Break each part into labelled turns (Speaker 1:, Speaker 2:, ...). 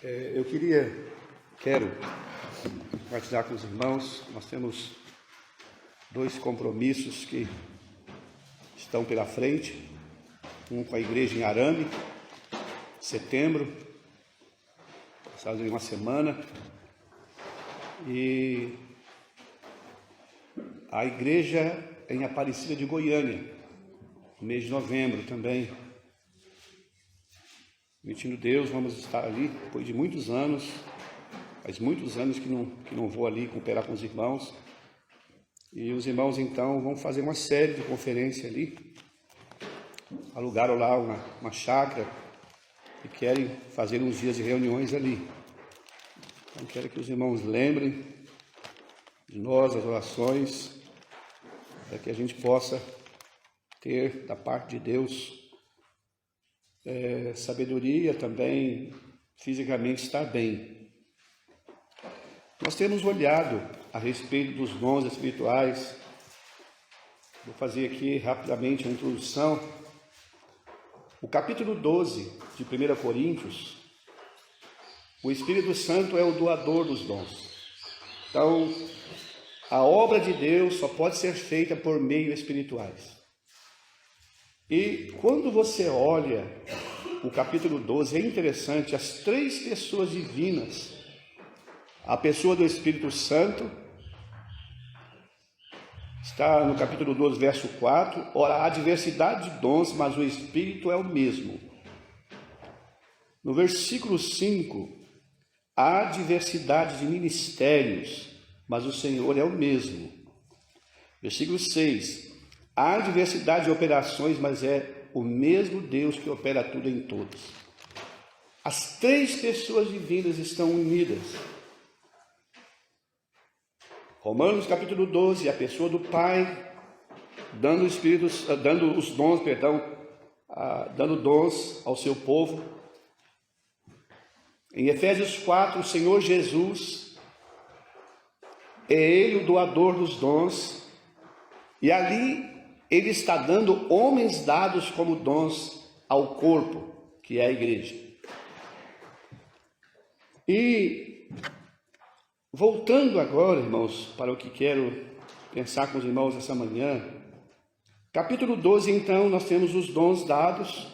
Speaker 1: Quero compartilhar com os irmãos. Nós temos dois compromissos que estão pela frente. Um com a igreja em Arame, setembro, passado em uma semana, e a igreja em Aparecida de Goiânia, no mês de novembro também. Permitindo Deus, vamos estar ali depois de muitos anos. Faz muitos anos que não vou ali cooperar com os irmãos. E os irmãos então vão fazer uma série de conferências ali. Alugaram lá uma chácara e querem fazer uns dias de reuniões ali. Então quero que os irmãos lembrem de nós, as orações, para que a gente possa ter da parte de Deus sabedoria também, fisicamente estar bem. Nós temos olhado a respeito dos dons espirituais. Vou fazer aqui rapidamente uma introdução. O capítulo 12 de 1 Coríntios, o Espírito Santo é o doador dos dons. Então, a obra de Deus só pode ser feita por meios espirituais. E quando você olha o capítulo 12, é interessante, as três pessoas divinas, a pessoa do Espírito Santo, está no capítulo 12, verso 4, ora, há diversidade de dons, mas o Espírito é o mesmo. No versículo 5, há diversidade de ministérios, mas o Senhor é o mesmo. Versículo 6, há diversidade de operações, mas é o mesmo Deus que opera tudo em todos. As três pessoas divinas estão unidas. Romanos capítulo 12, a pessoa do Pai, dando dons ao seu povo. Em Efésios 4, o Senhor Jesus é Ele o doador dos dons, e ali Ele está dando homens dados como dons ao corpo, que é a igreja. E voltando agora, irmãos, para o que quero pensar com os irmãos essa manhã, capítulo 12, então, nós temos os dons dados.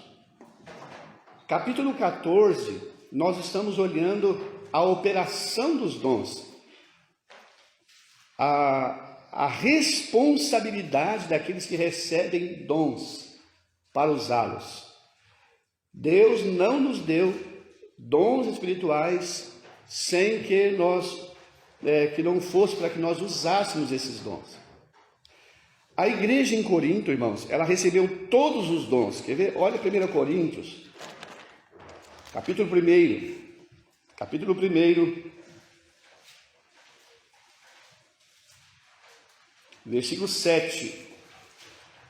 Speaker 1: Capítulo 14, nós estamos olhando a operação dos dons, a responsabilidade daqueles que recebem dons para usá-los. Deus não nos deu dons espirituais sem que que não fosse para que nós usássemos esses dons. A igreja em Corinto, irmãos, ela recebeu todos os dons. Quer ver? Olha 1 Coríntios, capítulo 1, versículo 7.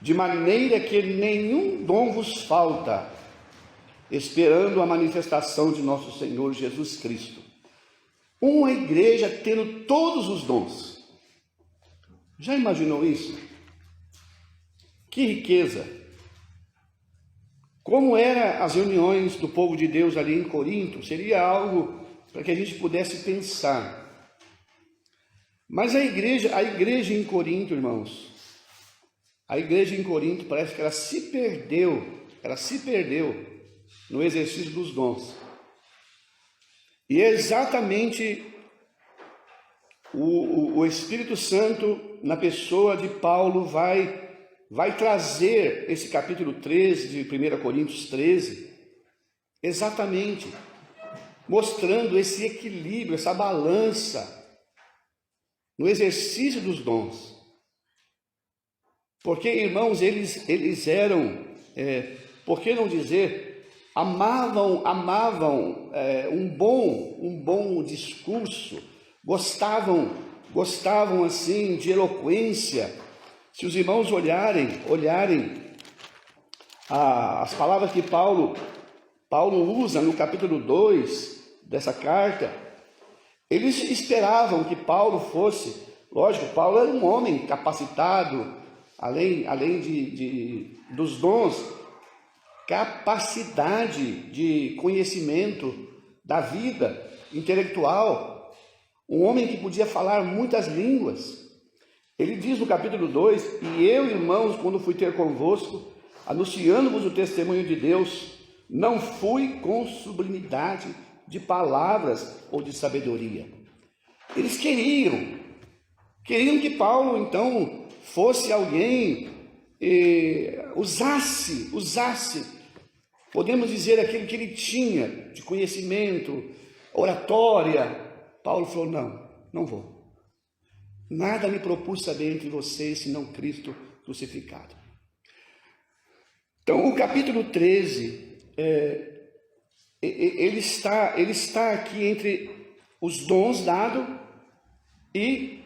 Speaker 1: De maneira que nenhum dom vos falta, esperando a manifestação de nosso Senhor Jesus Cristo. Uma igreja tendo todos os dons. Já imaginou isso? Que riqueza! Como eram as reuniões do povo de Deus ali em Corinto, seria algo para que a gente pudesse pensar. Mas a igreja em Corinto, irmãos, a igreja em Corinto parece que ela se perdeu no exercício dos dons. E é exatamente o Espírito Santo, na pessoa de Paulo, vai trazer esse capítulo 13 de 1 Coríntios 13, exatamente, mostrando esse equilíbrio, essa balança no exercício dos dons. Porque, irmãos, eles eram, por que não dizer, amavam um bom discurso, gostavam assim de eloquência. Se os irmãos olharem as palavras que Paulo usa no capítulo 2 dessa carta, eles esperavam que Paulo fosse, lógico, Paulo era um homem capacitado, além dos dons, capacidade de conhecimento da vida intelectual, um homem que podia falar muitas línguas. Ele diz no capítulo 2: e eu, irmãos, quando fui ter convosco, anunciando-vos o testemunho de Deus, não fui com sublimidade de palavras ou de sabedoria. Eles queriam que Paulo, então, fosse alguém, usasse, podemos dizer, aquilo que ele tinha de conhecimento, oratória. Paulo falou: não vou. Nada me propus saber entre vocês, senão Cristo crucificado. Então, o capítulo 13, ele está aqui entre os dons dados e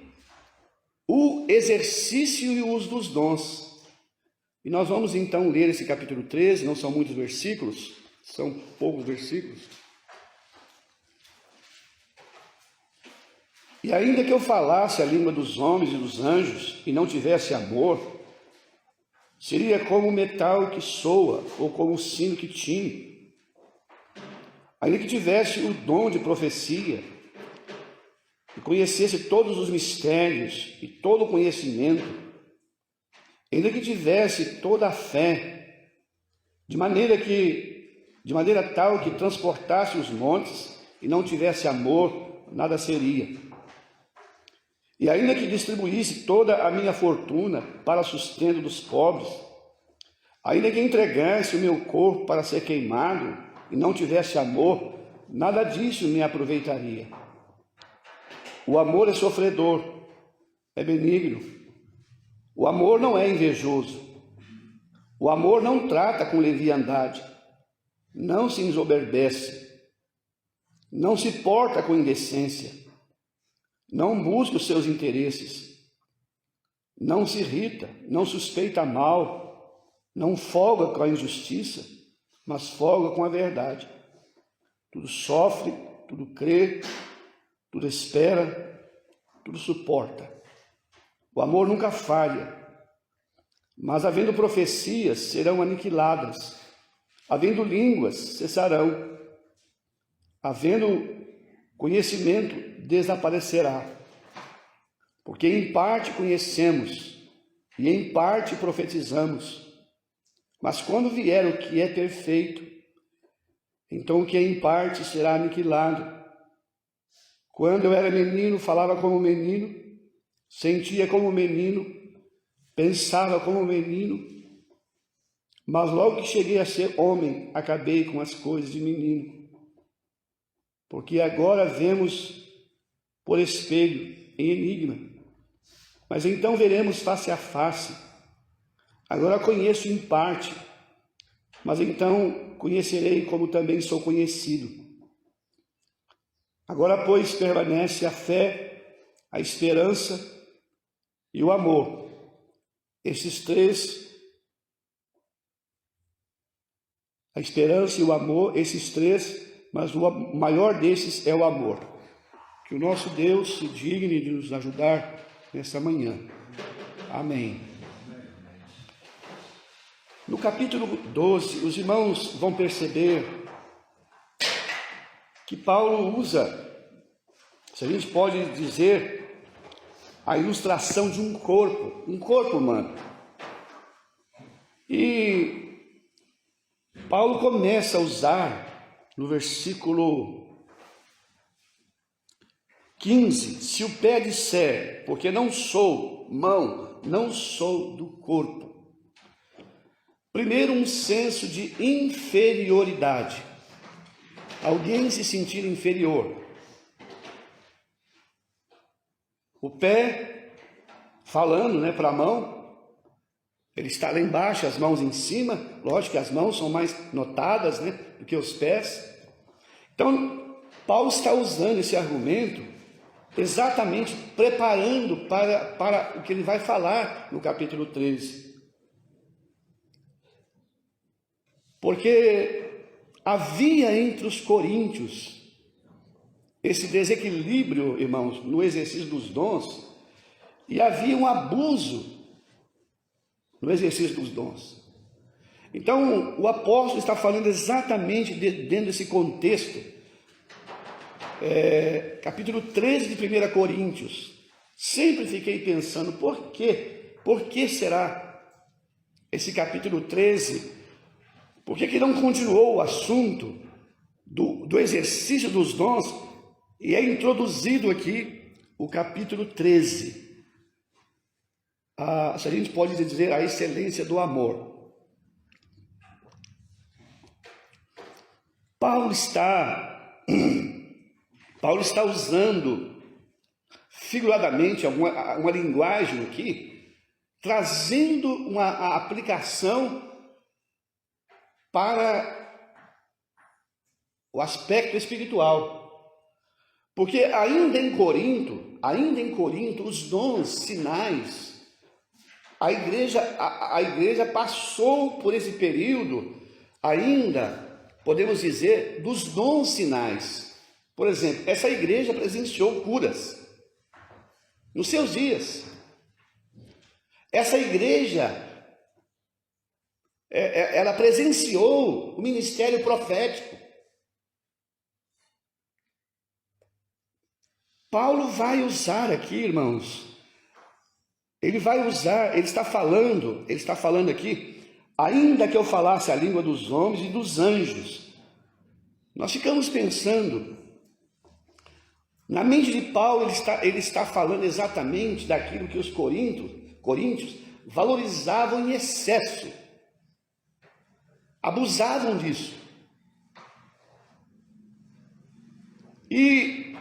Speaker 1: o exercício e o uso dos dons. E nós vamos então ler esse capítulo 13, não são muitos versículos, são poucos versículos. E ainda que eu falasse a língua dos homens e dos anjos e não tivesse amor, seria como o metal que soa ou como o sino que tine. Ainda que tivesse o dom de profecia e conhecesse todos os mistérios e todo o conhecimento, ainda que tivesse toda a fé, de maneira tal que transportasse os montes e não tivesse amor, nada seria. E ainda que distribuísse toda a minha fortuna para sustento dos pobres, ainda que entregasse o meu corpo para ser queimado e não tivesse amor, nada disso me aproveitaria. O amor é sofredor, é benigno. O amor não é invejoso. O amor não trata com leviandade, não se ensoberbece, não se porta com indecência, não busca os seus interesses, não se irrita, não suspeita mal, não folga com a injustiça, mas folga com a verdade. Tudo sofre, tudo crê, tudo espera, tudo suporta. O amor nunca falha, mas havendo profecias serão aniquiladas, havendo línguas cessarão, havendo conhecimento desaparecerá, porque em parte conhecemos e em parte profetizamos, mas quando vier o que é perfeito, então o que é em parte será aniquilado. Quando eu era menino, falava como menino, sentia como menino, pensava como menino, mas logo que cheguei a ser homem, acabei com as coisas de menino. Porque agora vemos por espelho, em enigma, mas então veremos face a face. Agora conheço em parte, mas então conhecerei como também sou conhecido. Agora, pois, permanece a fé, a esperança e o amor. Esses três, a esperança e o amor, esses três, mas o maior desses é o amor. Que o nosso Deus se digne de nos ajudar nessa manhã. Amém. No capítulo 12, os irmãos vão perceber que Paulo usa, se a gente pode dizer, a ilustração de um corpo humano. E Paulo começa a usar no versículo 15, se o pé disser, porque não sou mão, não sou do corpo. Primeiro, um senso de inferioridade. Alguém se sentir inferior. O pé, falando para a mão, ele está lá embaixo, as mãos em cima. Lógico que as mãos são mais notadas do que os pés. Então, Paulo está usando esse argumento exatamente preparando para o que ele vai falar no capítulo 13. Porque havia entre os coríntios esse desequilíbrio, irmãos, no exercício dos dons, e havia um abuso no exercício dos dons. Então, o apóstolo está falando exatamente dentro desse contexto capítulo 13 de 1 Coríntios. Sempre fiquei pensando, por quê? Por que será esse capítulo 13? Por que não continuou o assunto do exercício dos dons e é introduzido aqui o capítulo 13? Se a gente pode dizer a excelência do amor. Paulo está usando figuradamente uma linguagem aqui, trazendo uma aplicação para o aspecto espiritual. Porque ainda em Corinto, os dons, sinais, a igreja passou por esse período ainda, podemos dizer, dos dons sinais. Por exemplo, essa igreja presenciou curas nos seus dias. Essa igreja, ela presenciou o ministério profético. Paulo vai usar aqui, irmãos, ele está falando aqui, ainda que eu falasse a língua dos homens e dos anjos. Nós ficamos pensando, na mente de Paulo, ele está falando exatamente daquilo que os coríntios valorizavam em excesso, abusavam disso. E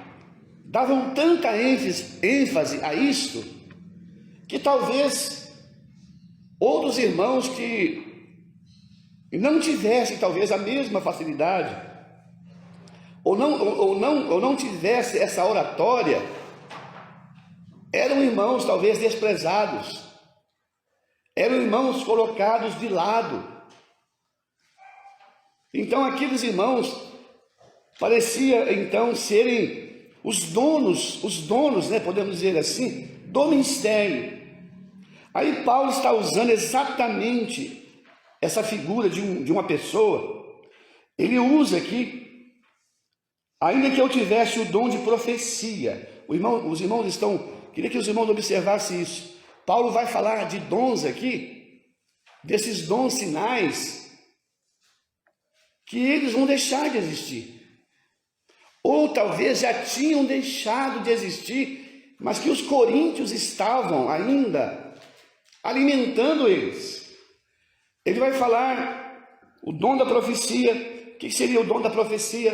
Speaker 1: davam tanta ênfase a isto, que talvez outros irmãos que não tivessem talvez a mesma facilidade, ou não tivesse essa oratória, eram irmãos talvez desprezados, eram irmãos colocados de lado. Então aqueles irmãos parecia então serem os donos, né, podemos dizer assim, do ministério. Aí Paulo está usando exatamente essa figura de uma pessoa. Ele usa aqui, ainda que eu tivesse o dom de profecia. Queria que os irmãos observassem isso. Paulo vai falar de dons aqui, desses dons sinais, que eles vão deixar de existir. Ou talvez já tinham deixado de existir, mas que os coríntios estavam ainda alimentando eles. Ele vai falar o dom da profecia. O que seria o dom da profecia?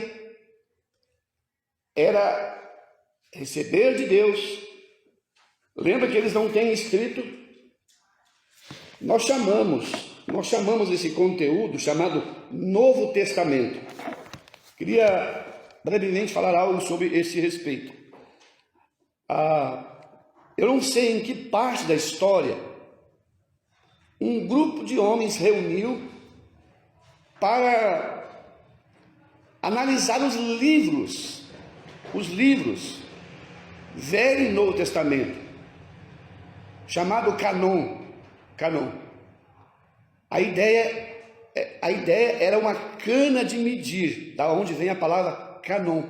Speaker 1: Era receber de Deus. Lembra que eles não têm escrito? Nós chamamos esse conteúdo chamado Novo Testamento. Queria brevemente falar algo sobre esse respeito. Eu não sei em que parte da história um grupo de homens reuniu para analisar os livros, Velho e Novo Testamento, chamado canon. A ideia era uma cana de medir, da onde vem a palavra canon.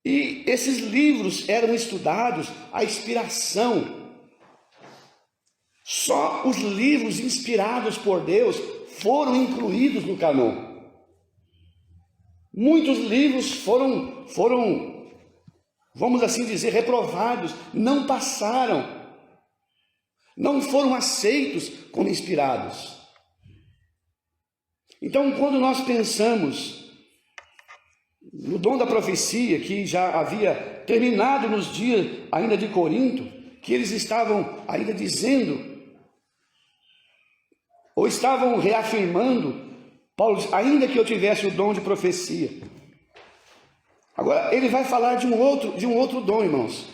Speaker 1: E esses livros eram estudados à inspiração. Só os livros inspirados por Deus foram incluídos no canon. Muitos livros foram, vamos assim dizer, reprovados, não passaram, não foram aceitos como inspirados. Então, quando nós pensamos no dom da profecia, que já havia terminado nos dias ainda de Corinto, que eles estavam ainda dizendo, ou estavam reafirmando, Paulo diz, ainda que eu tivesse o dom de profecia. Agora, ele vai falar de um outro dom, irmãos.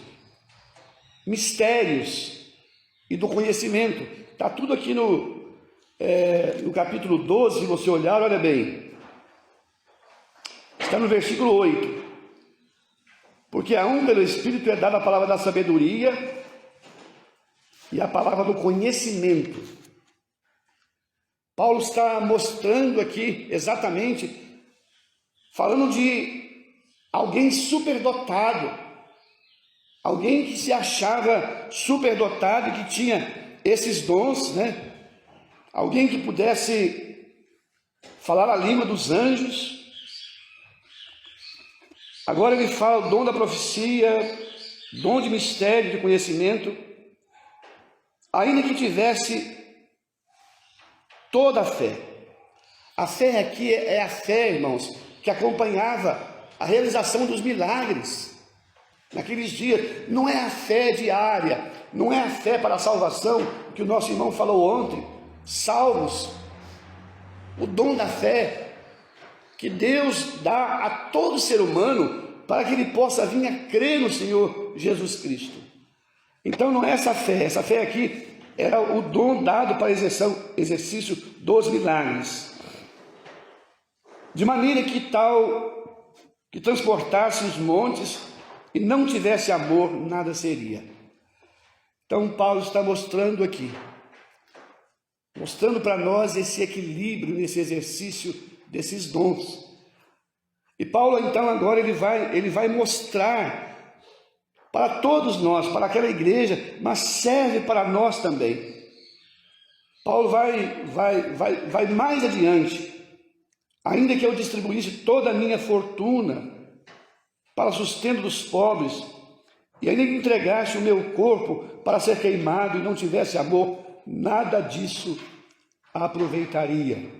Speaker 1: Mistérios e do conhecimento. Está tudo aqui no capítulo 12, se você olhar, olha bem. Está no versículo 8. Porque a um pelo Espírito é dada a palavra da sabedoria e a palavra do conhecimento. Paulo está mostrando aqui exatamente, falando de alguém superdotado, alguém que se achava superdotado e que tinha esses dons, né? Alguém que pudesse falar a língua dos anjos. Agora ele fala o dom da profecia, dom de mistério, de conhecimento, ainda que tivesse toda a fé. A fé aqui é a fé, irmãos, que acompanhava a realização dos milagres naqueles dias. Não é a fé diária, não é a fé para a salvação que o nosso irmão falou ontem, salvos. O dom da fé que Deus dá a todo ser humano para que ele possa vir a crer no Senhor Jesus Cristo. Então não é essa fé aqui era o dom dado para exercício dos milagres. De maneira que transportasse os montes e não tivesse amor, nada seria. Então Paulo está mostrando aqui, mostrando para nós esse equilíbrio nesse exercício desses dons. E Paulo então agora ele vai mostrar para todos nós, para aquela igreja, mas serve para nós também. Paulo vai mais adiante. Ainda que eu distribuísse toda a minha fortuna para sustento dos pobres, e ainda que entregasse o meu corpo para ser queimado e não tivesse amor, nada disso aproveitaria.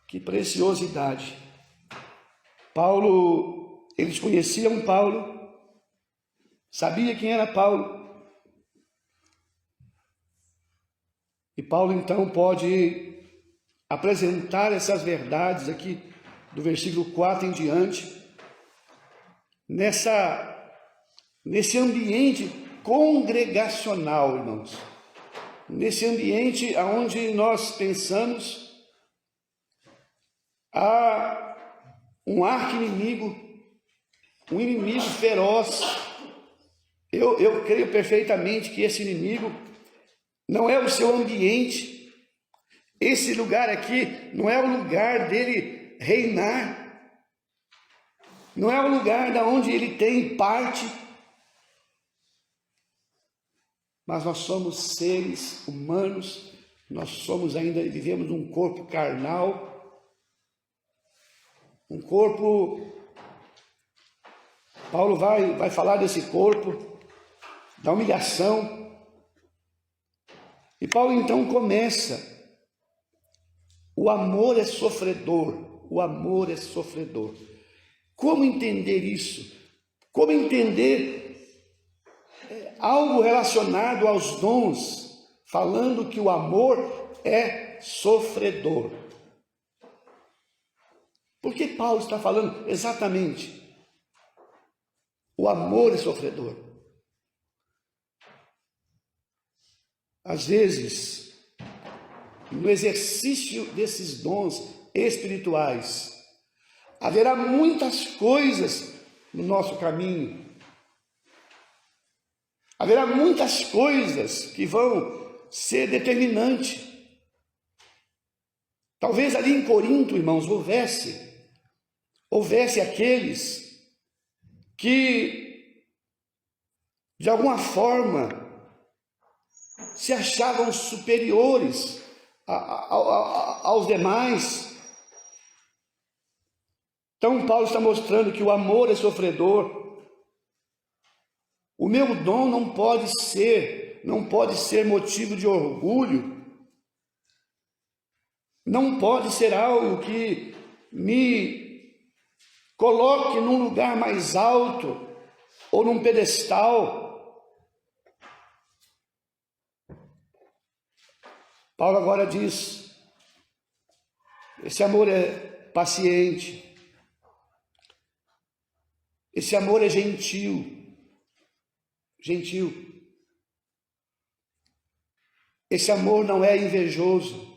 Speaker 1: Que preciosidade! Paulo, eles conheciam Paulo, sabia quem era Paulo, e Paulo então pode apresentar essas verdades aqui do versículo 4 em diante, nesse ambiente congregacional, irmãos, nesse ambiente onde nós pensamos há um arqui-inimigo, um inimigo feroz. Eu creio perfeitamente que esse inimigo não é o seu ambiente. Esse lugar aqui não é o lugar dele reinar, não é o lugar da onde ele tem parte, mas nós somos seres humanos, nós somos ainda, vivemos num corpo carnal, um corpo. Paulo vai falar desse corpo, da humilhação, e Paulo então começa. O amor é sofredor, o amor é sofredor. Como entender isso? Como entender algo relacionado aos dons, falando que o amor é sofredor? Por que Paulo está falando exatamente? O amor é sofredor. Às vezes, no exercício desses dons espirituais, haverá muitas coisas no nosso caminho, haverá muitas coisas que vão ser determinantes. Talvez ali em Corinto, irmãos, houvesse aqueles que, de alguma forma, se achavam superiores aos demais. Então Paulo está mostrando que o amor é sofredor. O meu dom não pode ser motivo de orgulho, não pode ser algo que me coloque num lugar mais alto ou num pedestal. Paulo agora diz, esse amor é paciente, esse amor é gentil. Esse amor não é invejoso.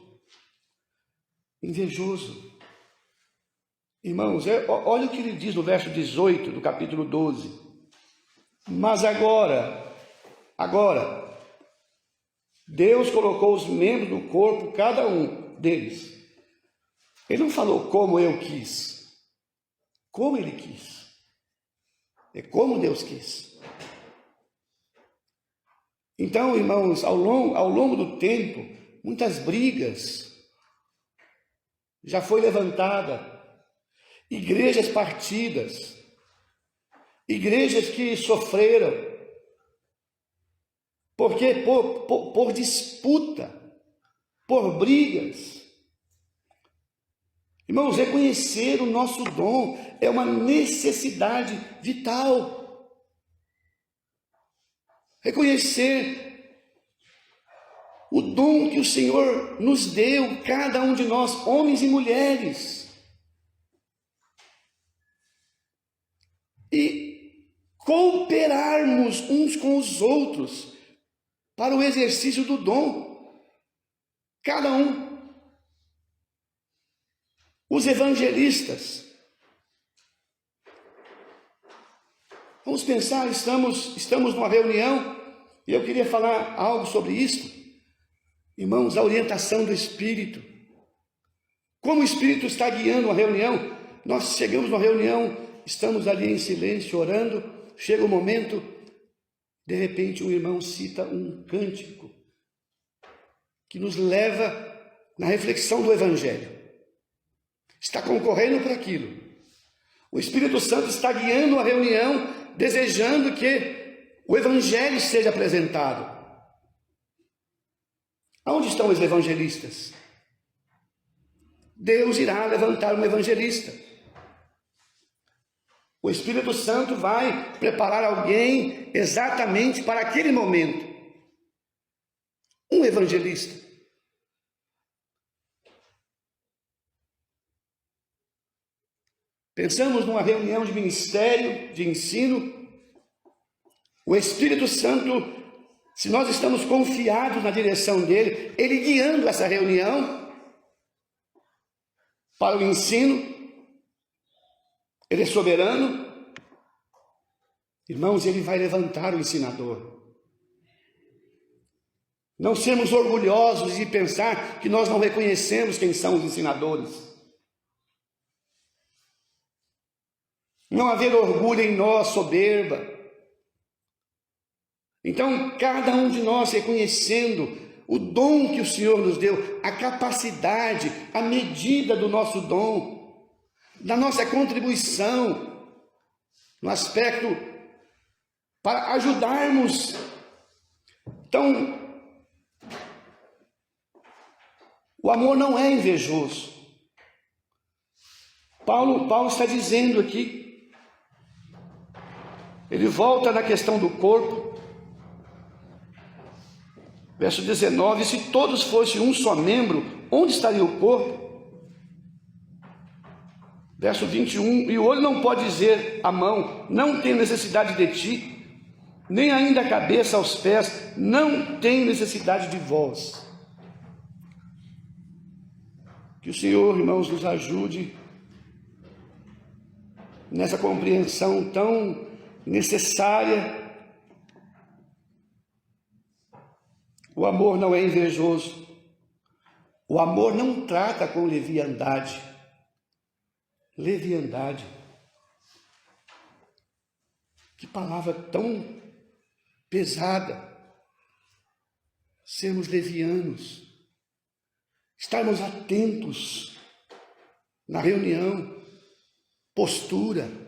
Speaker 1: Irmãos, olha o que ele diz no verso 18 do capítulo 12. Mas agora, Deus colocou os membros do corpo, cada um deles, Ele não falou como eu quis, como ele quis. É como Deus quis. Então, irmãos, ao longo do tempo, muitas brigas já foi levantada, igrejas partidas, igrejas que sofreram, porque por disputa, por brigas. Irmãos, reconhecer o nosso dom é uma necessidade vital. Reconhecer o dom que o Senhor nos deu, cada um de nós, homens e mulheres. E cooperarmos uns com os outros para o exercício do dom. Cada um. Os evangelistas. Vamos pensar, estamos numa reunião, e eu queria falar algo sobre isso. Irmãos, a orientação do Espírito. Como o Espírito está guiando a reunião? Nós chegamos numa reunião, estamos ali em silêncio, orando, chega o momento, de repente um irmão cita um cântico que nos leva na reflexão do Evangelho. Está concorrendo para aquilo. O Espírito Santo está guiando a reunião, desejando que o Evangelho seja apresentado. Aonde estão os evangelistas? Deus irá levantar um evangelista. O Espírito Santo vai preparar alguém exatamente para aquele momento. Um evangelista. Pensamos numa reunião de ministério, de ensino. O Espírito Santo, se nós estamos confiados na direção dele, ele guiando essa reunião para o ensino, ele é soberano. Irmãos, ele vai levantar o ensinador. Não sermos orgulhosos de pensar que nós não reconhecemos quem são os ensinadores. Não haver orgulho em nós, soberba. Então, cada um de nós reconhecendo o dom que o Senhor nos deu, a capacidade, a medida do nosso dom, da nossa contribuição, no aspecto para ajudarmos. Então, o amor não é invejoso. Paulo está dizendo aqui, ele volta na questão do corpo, verso 19, se todos fossem um só membro, onde estaria o corpo? Verso 21, e o olho não pode dizer à mão, não tenho necessidade de ti, nem ainda a cabeça aos pés, não tenho necessidade de vós. Que o Senhor, irmãos, nos ajude nessa compreensão tão necessária. O amor não é invejoso. O amor não trata com leviandade. Leviandade. Que palavra tão pesada. Sermos levianos. Estarmos atentos na reunião. Postura.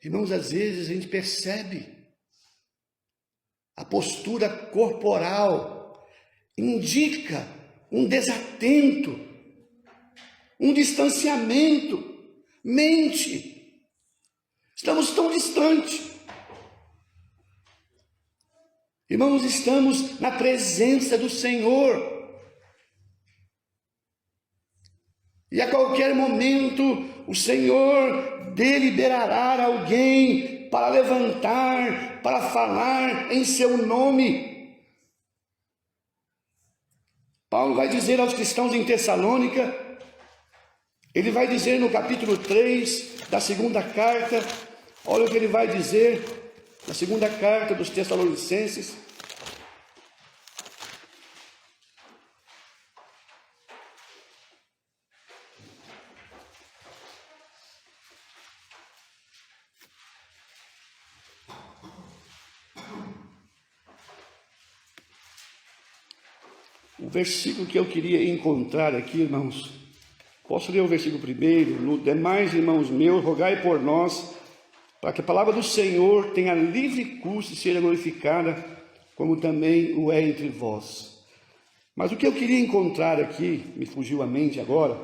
Speaker 1: Irmãos, às vezes a gente percebe a postura corporal, indica um desatento, um distanciamento, mente. Estamos tão distantes. Irmãos, estamos na presença do Senhor. E a qualquer momento o Senhor deliberará alguém para levantar, para falar em seu nome. Paulo vai dizer aos cristãos em Tessalônica, ele vai dizer no capítulo 3 da segunda carta, olha o que ele vai dizer na segunda carta dos Tessalonicenses. O versículo que eu queria encontrar aqui, irmãos, posso ler o versículo primeiro? No demais, irmãos meus, rogai por nós, para que a palavra do Senhor tenha livre curso e seja glorificada, como também o é entre vós. Mas o que eu queria encontrar aqui, me fugiu a mente agora,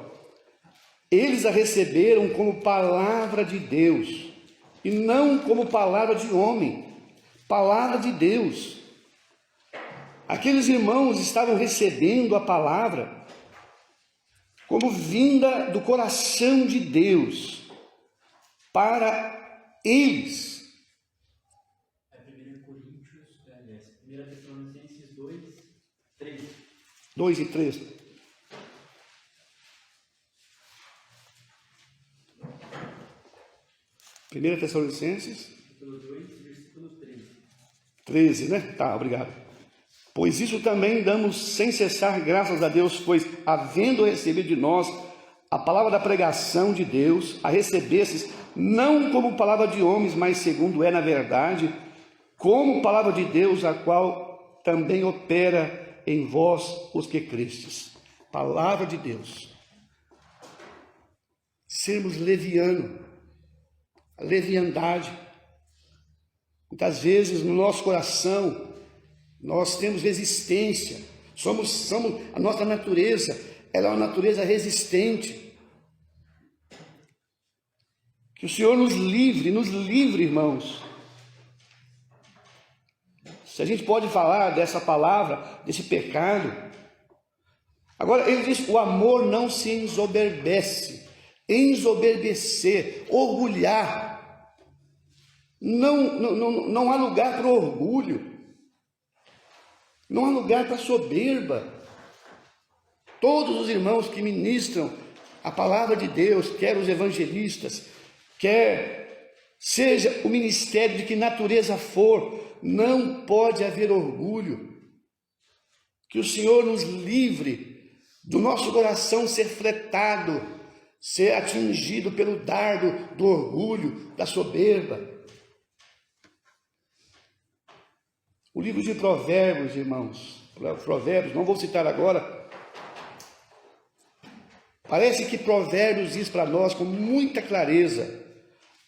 Speaker 1: eles a receberam como palavra de Deus, e não como palavra de homem, palavra de Deus. Aqueles irmãos estavam recebendo a palavra como vinda do coração de Deus para eles.
Speaker 2: 1 Coríntios, 1 Tessalonicenses 2, 3.
Speaker 1: 2 e 3. Primeira Tessalonicenses,
Speaker 2: capítulo 2, versículo 13.
Speaker 1: 13, né? Tá, obrigado. Pois isso também damos sem cessar graças a Deus, pois havendo recebido de nós a palavra da pregação de Deus, a recebestes não como palavra de homens, mas segundo é na verdade, como palavra de Deus, a qual também opera em vós os que crestes. Palavra de Deus. Sermos leviano, a leviandade. Muitas vezes no nosso coração nós temos resistência, somos a nossa natureza, ela é uma natureza resistente. Que o Senhor nos livre, irmãos. Se a gente pode falar dessa palavra, desse pecado. Agora, ele diz, o amor não se ensoberbece, ensoberbecer, orgulhar. Não há lugar para o orgulho. Não há lugar para soberba. Todos os irmãos que ministram a palavra de Deus, quer os evangelistas, quer seja o ministério de que natureza for, não pode haver orgulho. Que o Senhor nos livre do nosso coração ser fretado, ser atingido pelo dardo do orgulho, da soberba. O livro de Provérbios, irmãos, Provérbios, não vou citar agora. Parece que Provérbios diz para nós com muita clareza: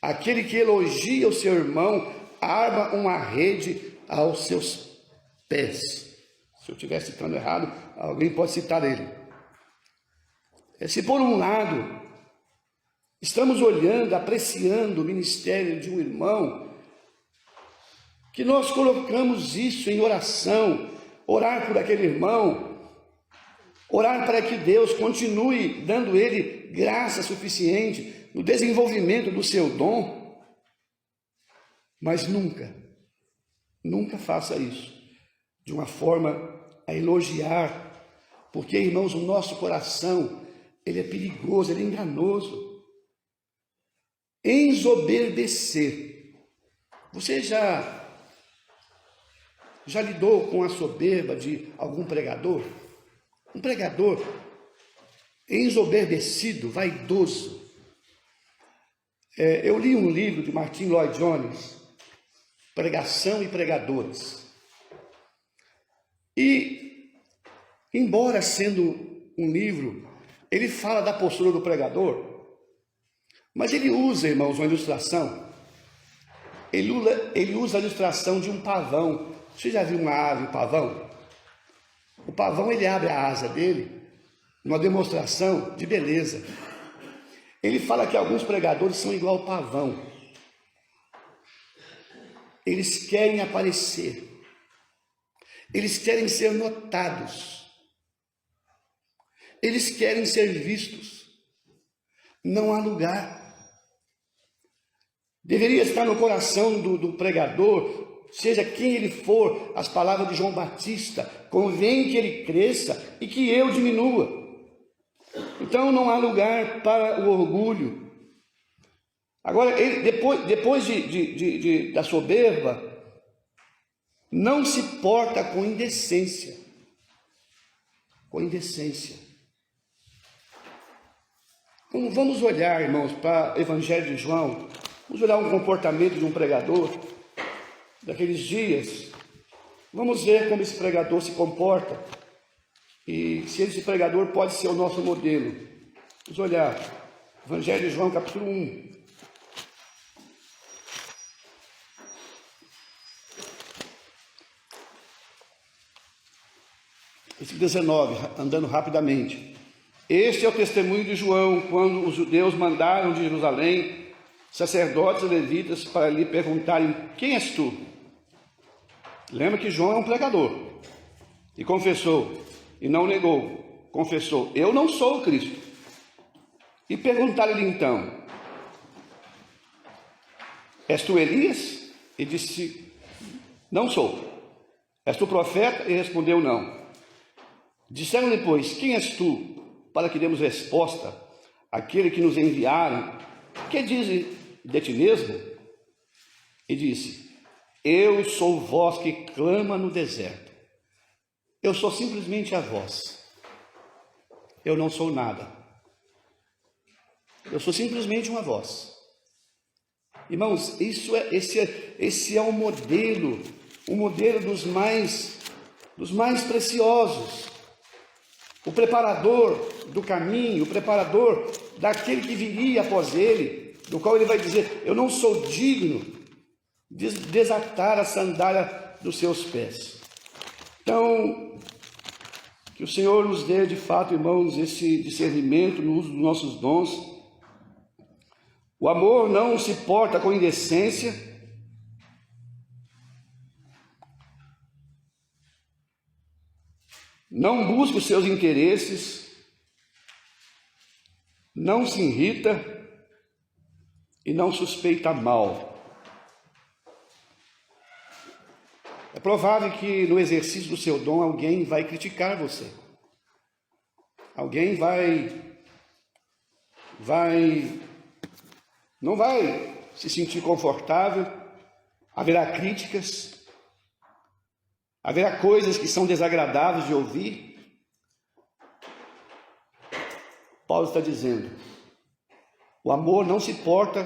Speaker 1: aquele que elogia o seu irmão arma uma rede aos seus pés. Se eu estiver citando errado, alguém pode citar ele. Se por um lado estamos olhando, apreciando o ministério de um irmão, que nós colocamos isso em oração, orar por aquele irmão, orar para que Deus continue dando ele graça suficiente no desenvolvimento do seu dom, mas nunca faça isso de uma forma a elogiar, porque, irmãos, o nosso coração, ele é perigoso, ele é enganoso. Ensoberbecer. Você já lidou com a soberba de algum pregador? Um pregador ensoberbecido, vaidoso. Eu li um livro de Martin Lloyd Jones, Pregação e Pregadores. E, embora sendo um livro, ele fala da postura do pregador, mas ele usa, irmãos, uma ilustração. Ele usa a ilustração de um pavão. Você já viu uma ave, um pavão? O pavão, ele abre a asa dele numa demonstração de beleza. Ele fala que alguns pregadores são igual ao pavão. Eles querem aparecer. Eles querem ser notados. Eles querem ser vistos. Não há lugar. Deveria estar no coração do pregador, seja quem ele for, as palavras de João Batista: convém que ele cresça e que eu diminua. Então não há lugar para o orgulho. Agora, ele, depois da soberba, não se porta com indecência. Com indecência. Então, vamos olhar, irmãos, para o Evangelho de João. Vamos olhar um comportamento de um pregador daqueles dias. Vamos ver como esse pregador se comporta. E se esse pregador pode ser o nosso modelo. Vamos olhar. Evangelho de João, capítulo 1. Versículo 19, andando rapidamente. Este é o testemunho de João, quando os judeus mandaram de Jerusalém sacerdotes e levitas para lhe perguntarem: quem és tu? Lembra que João é um pregador. E confessou, e não negou, confessou: eu não sou o Cristo. E perguntaram-lhe então: és tu Elias? E disse: não sou. És tu profeta? E respondeu: não. Disseram depois: quem és tu? Para que demos resposta àquele que nos enviaram. Que diz de ti mesmo? E disse: eu sou voz que clama no deserto. Eu sou simplesmente a voz. Eu não sou nada. Eu sou simplesmente uma voz. Irmãos, esse é um modelo dos mais preciosos. O preparador do caminho, o preparador daquele que viria após ele, do qual ele vai dizer: eu não sou digno de desatar a sandália dos seus pés. Então, que o Senhor nos dê de fato, irmãos, esse discernimento no uso dos nossos dons. O amor não se porta com indecência, não busca os seus interesses, não se irrita e não suspeita mal. É provável que no exercício do seu dom alguém vai criticar você. Alguém não vai se sentir confortável, haverá críticas, haverá coisas que são desagradáveis de ouvir. Paulo está dizendo: o amor não se porta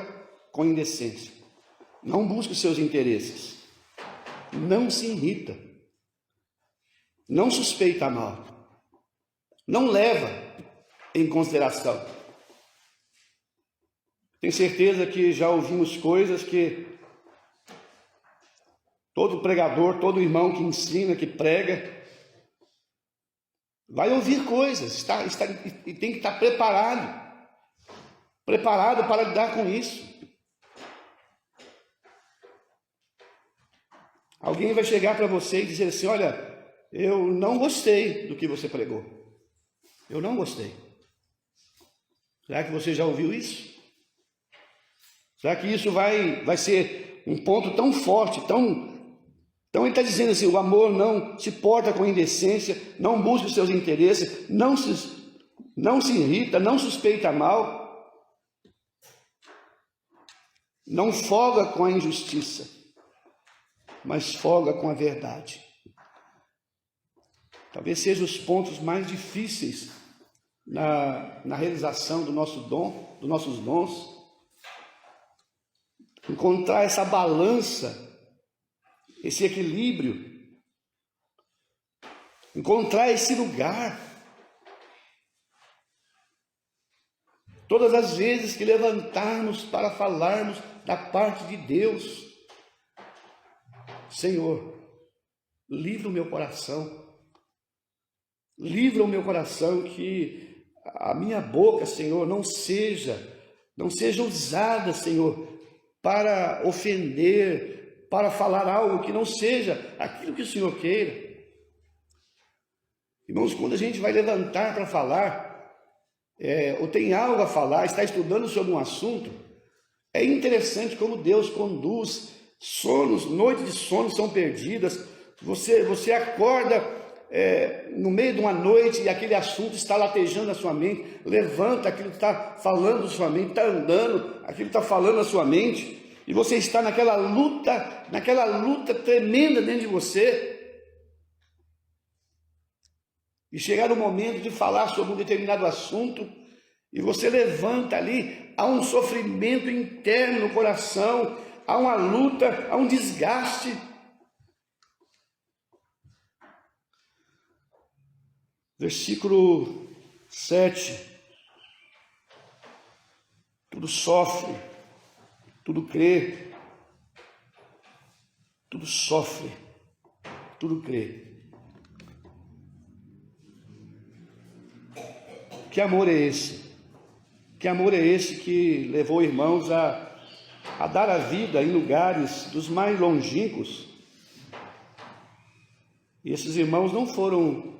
Speaker 1: com indecência, não busca os seus interesses, não se irrita, não suspeita mal, não leva em consideração. Tenho certeza que já ouvimos coisas que todo pregador, todo irmão que ensina, que prega, vai ouvir coisas, e tem que estar preparado para lidar com isso. Alguém vai chegar para você e dizer assim: olha, eu não gostei do que você pregou. Eu não gostei. Será que você já ouviu isso? Será que isso vai ser um ponto tão forte, Então ele está dizendo assim: o amor não se porta com indecência, não busca os seus interesses, não se irrita, não suspeita mal, não folga com a injustiça, mas folga com a verdade. Talvez sejam os pontos mais difíceis na realização do nosso dom, dos nossos dons. Encontrar essa balança, esse equilíbrio, encontrar esse lugar. Todas as vezes que levantarmos para falarmos da parte de Deus: Senhor, livra o meu coração, livra o meu coração, que a minha boca, Senhor, não seja usada, Senhor, para ofender, para falar algo que não seja aquilo que o Senhor queira. Irmãos, quando a gente vai levantar para falar, ou tem algo a falar, está estudando sobre um assunto, é interessante como Deus conduz. Noites de sono são perdidas. Você acorda no meio de uma noite e aquele assunto está latejando na sua mente. Levanta aquilo que está falando na sua mente, está andando, aquilo que está falando na sua mente, e você está naquela luta tremenda dentro de você. E chegar o momento de falar sobre um determinado assunto, e você levanta ali, há um sofrimento interno no coração, há uma luta, há um desgaste. Versículo 7. Tudo sofre, tudo crê, tudo sofre, tudo crê. Que amor é esse? Que amor é esse que levou irmãos a dar a vida em lugares dos mais longínquos? E esses irmãos não foram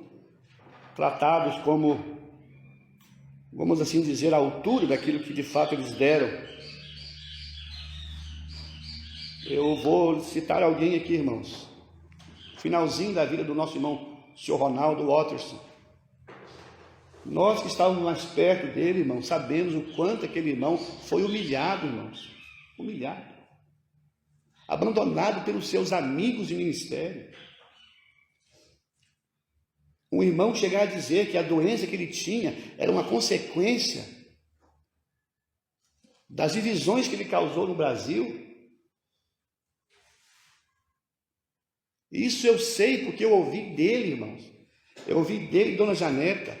Speaker 1: tratados como, vamos assim dizer, a altura daquilo que de fato eles deram. Eu vou citar alguém aqui, irmãos. Finalzinho da vida do nosso irmão, Sr. Ronaldo Watterson. Nós que estávamos mais perto dele, irmãos, sabemos o quanto aquele irmão foi humilhado, irmãos. Humilhado. Abandonado pelos seus amigos de ministério. Um irmão chegar a dizer que a doença que ele tinha era uma consequência das divisões que ele causou no Brasil. Isso eu sei porque eu ouvi dele, irmãos. Eu ouvi dele, dona Janeta.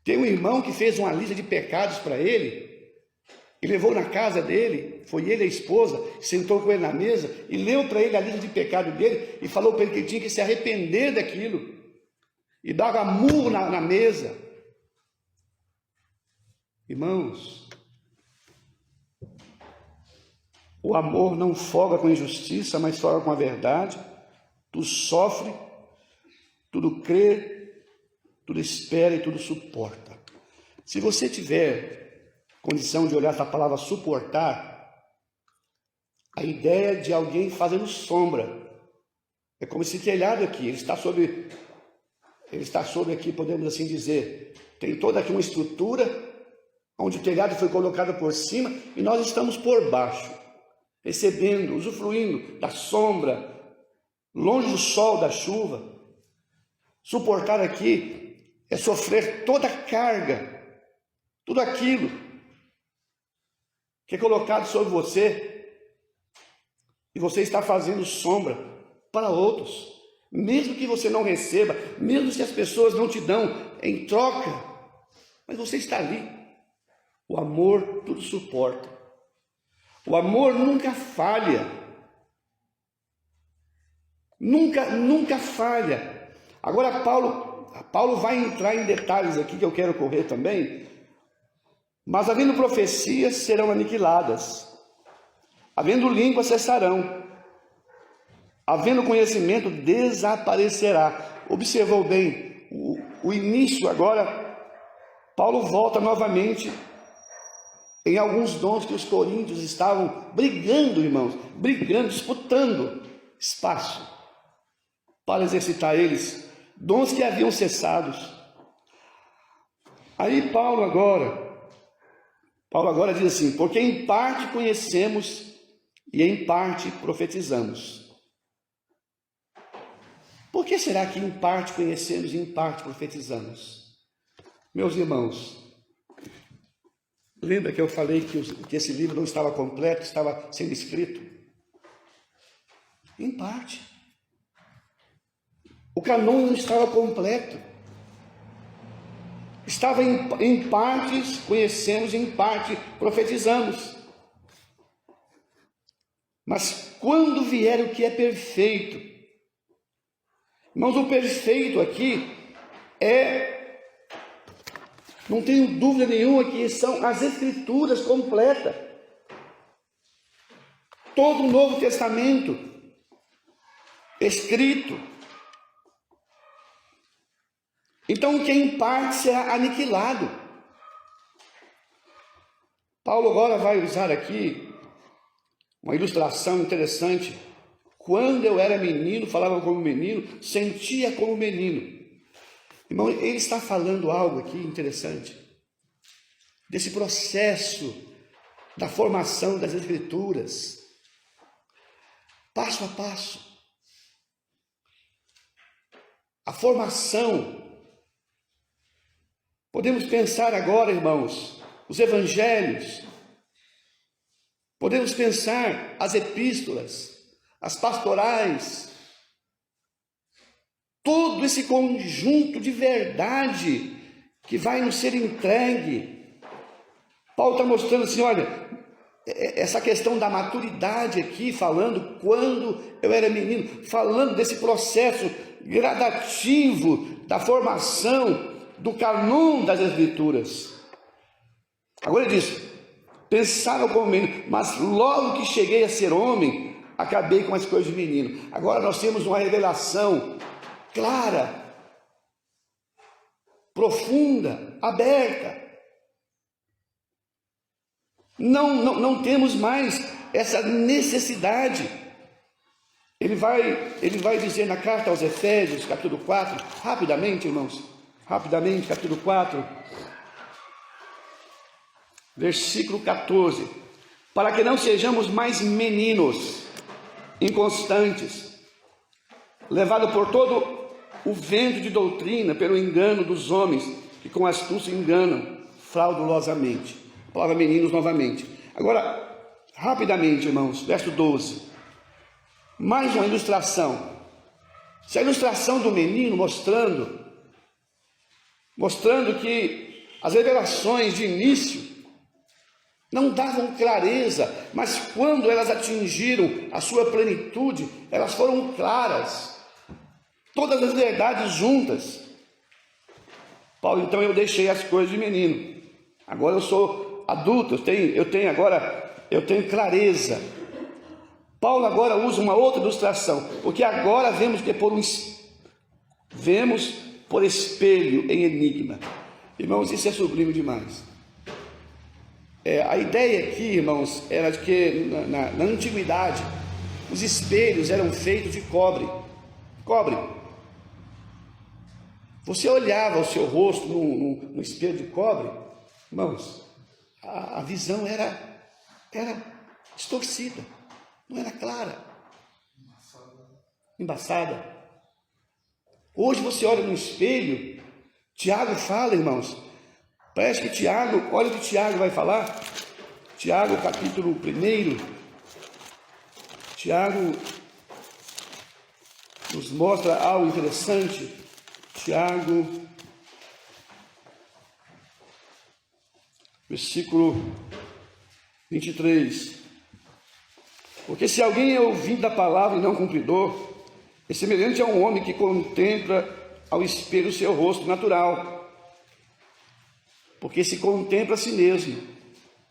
Speaker 1: Tem um irmão que fez uma lista de pecados para ele e levou na casa dele, foi ele e a esposa, sentou com ele na mesa e leu para ele a lista de pecado dele e falou para ele que ele tinha que se arrepender daquilo e dava murro na mesa. Irmãos, o amor não folga com injustiça, mas folga com a verdade. Tudo sofre, tudo crê, tudo espera e tudo suporta. Se você tiver condição de olhar essa palavra suportar, a ideia de alguém fazendo sombra. É como esse telhado aqui, ele está sobre aqui, podemos assim dizer, tem toda aqui uma estrutura, onde o telhado foi colocado por cima, e nós estamos por baixo, recebendo, usufruindo da sombra, longe do sol, da chuva. Suportar aqui é sofrer toda a carga, tudo aquilo que é colocado sobre você, e você está fazendo sombra para outros, mesmo que você não receba, mesmo que as pessoas não te dão em troca, mas você está ali. O amor tudo suporta. O amor nunca falha. Nunca falha. Agora Paulo vai entrar em detalhes aqui que eu quero correr também. Mas havendo profecias, serão aniquiladas. Havendo língua, cessarão. Havendo conhecimento, desaparecerá. Observou bem o início agora. Paulo volta novamente em alguns dons que os coríntios estavam brigando, irmãos, disputando espaço para exercitar eles, dons que haviam cessados. Aí Paulo agora diz assim: porque em parte conhecemos e em parte profetizamos. Por que será que em parte conhecemos e em parte profetizamos? Meus irmãos, lembra que eu falei que esse livro não estava completo, estava sendo escrito? Em parte. O canon não estava completo. Estava em partes, conhecemos, em parte profetizamos. Mas quando vier o que é perfeito, irmãos, o perfeito aqui não tenho dúvida nenhuma que são as Escrituras completas. Todo o Novo Testamento escrito. Então, o que é em parte será aniquilado. Paulo agora vai usar aqui uma ilustração interessante. Quando eu era menino, falava como menino, sentia como menino. Irmão, ele está falando algo aqui interessante. Desse processo da formação das Escrituras. Passo a passo. A formação. Podemos pensar agora, irmãos, os evangelhos. Podemos pensar as epístolas, as pastorais. todo esse conjunto de verdade que vai nos ser entregue. Paulo está mostrando assim, olha, essa questão da maturidade aqui, falando quando eu era menino, falando desse processo gradativo da formação do canon das Escrituras. Agora ele diz, pensava como menino, mas logo que cheguei a ser homem, acabei com as coisas de menino. Agora nós temos uma revelação clara, profunda, aberta. Não temos mais essa necessidade. Ele vai dizer na carta aos Efésios, capítulo 4, rapidamente, irmãos, rapidamente, capítulo 4, versículo 14, para que não sejamos mais meninos, inconstantes, levados por todo o vento de doutrina, pelo engano dos homens, que com astúcia enganam fraudulosamente. A palavra meninos novamente. Agora, rapidamente, irmãos, verso 12. Mais uma ilustração. Essa ilustração do menino mostrando que as revelações de início não davam clareza, mas quando elas atingiram a sua plenitude, elas foram claras. Todas as verdades juntas. Paulo, então eu deixei as coisas de menino. Agora eu sou adulto, eu tenho clareza. Paulo agora usa uma outra ilustração, porque agora vemos por espelho em enigma. Irmãos, isso é sublime demais. A ideia aqui, irmãos, era de que na antiguidade os espelhos eram feitos de cobre. Você olhava o seu rosto no espelho de cobre, irmãos, a visão era distorcida, não era clara, embaçada. Hoje você olha no espelho, Tiago fala, irmãos, parece que Tiago, olha o que Tiago vai falar, Tiago capítulo 1, Tiago nos mostra algo interessante. Tiago, versículo 23. Porque se alguém é ouvido da palavra e não cumpridor, é semelhante a um homem que contempla ao espelho o seu rosto natural, porque se contempla a si mesmo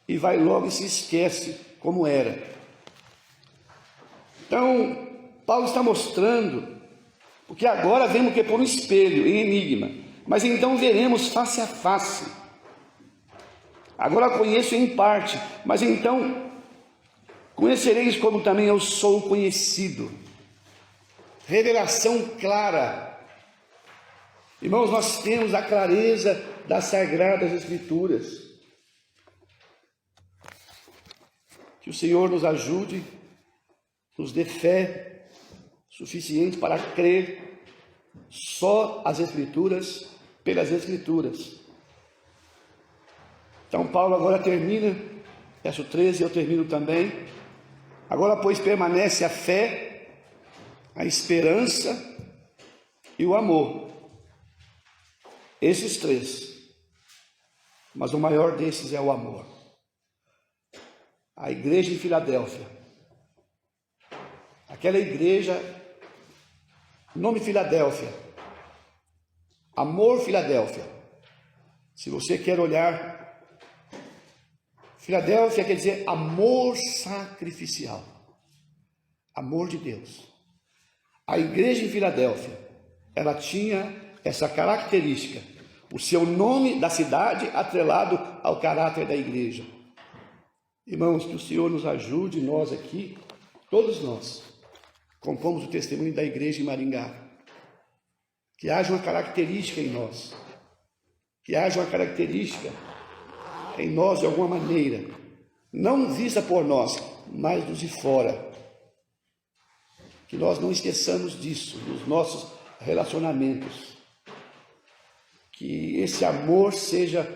Speaker 1: e vai logo e se esquece como era. Então, Paulo está mostrando, porque agora vemos que é por um espelho, em enigma, mas então veremos face a face. Agora conheço em parte, mas então conhecereis como também eu sou conhecido. Revelação clara. Irmãos, nós temos a clareza das Sagradas Escrituras. Que o Senhor nos ajude, nos dê fé suficiente para crer só as Escrituras pelas Escrituras. Então Paulo agora termina, verso 13, eu termino também. Agora, pois, permanece a fé, a esperança e o amor. Esses três. Mas o maior desses é o amor. A igreja em Filadélfia. Aquela igreja, nome Filadélfia. Amor Filadélfia. Se você quer olhar, Filadélfia quer dizer amor sacrificial. Amor de Deus. A igreja em Filadélfia, ela tinha essa característica. O seu nome da cidade atrelado ao caráter da igreja. Irmãos, que o Senhor nos ajude, nós aqui, todos nós, compomos o testemunho da igreja em Maringá. Que haja uma característica em nós. Que haja uma característica em nós de alguma maneira. Não vista por nós, mas dos de fora. Que nós não esqueçamos disso, dos nossos relacionamentos. Que esse amor seja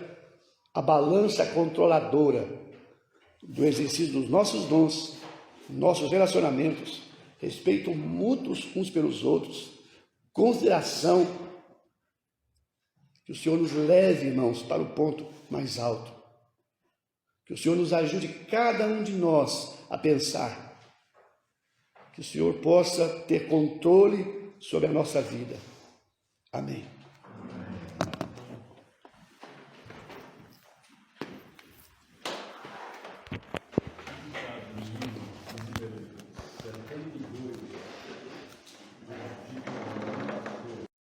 Speaker 1: a balança controladora do exercício dos nossos dons, nossos relacionamentos, respeito mútuos uns pelos outros, consideração. Que o Senhor nos leve, irmãos, para o ponto mais alto. Que o Senhor nos ajude, cada um de nós, a pensar. Que o Senhor possa ter controle sobre a nossa vida. Amém.